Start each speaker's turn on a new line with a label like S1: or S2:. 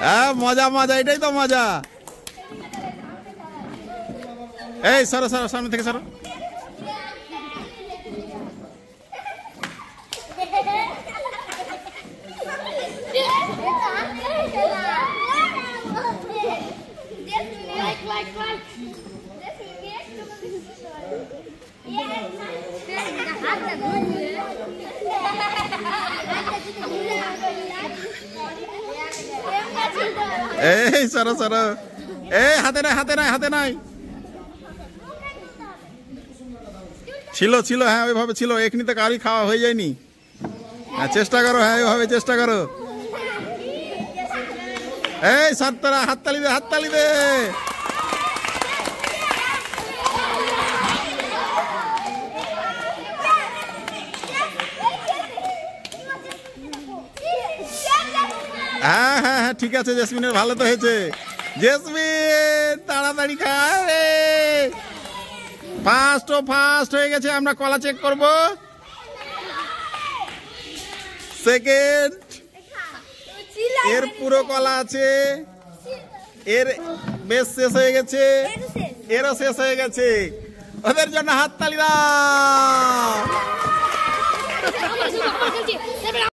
S1: হ্যাঁ মজা মজা, এটাই তো মজা। এই সরো সরো, সামনে থেকে সরো। এই সরো সরো, এই হাতে নাই হাতে নাই হাতে নাই। ছিল ছিল, হ্যাঁ ওইভাবে ছিল, এখনি তো কারই খাওয়া হয়ে যায়নি। হ্যাঁ চেষ্টা করো, হ্যাঁ ওইভাবে চেষ্টা করো। এই সাতটারা হাততালি দে, হাততালি দে। হ্যাঁ হ্যাঁ হ্যাঁ ঠিক আছে, জেসমিনের ভালো তো হয়েছে। জেসমিন তাড়াতাড়ি খায়, ফার্স্ট ও ফার্স্ট হয়ে গেছে। আমরা কলা চেক করব। সেকেন্ড, এর পুরো কলা আছে, এর বেশ শেষ হয়ে গেছে, এরও শেষ হয়ে গেছে। ওদের জন্য হাততালি দাও।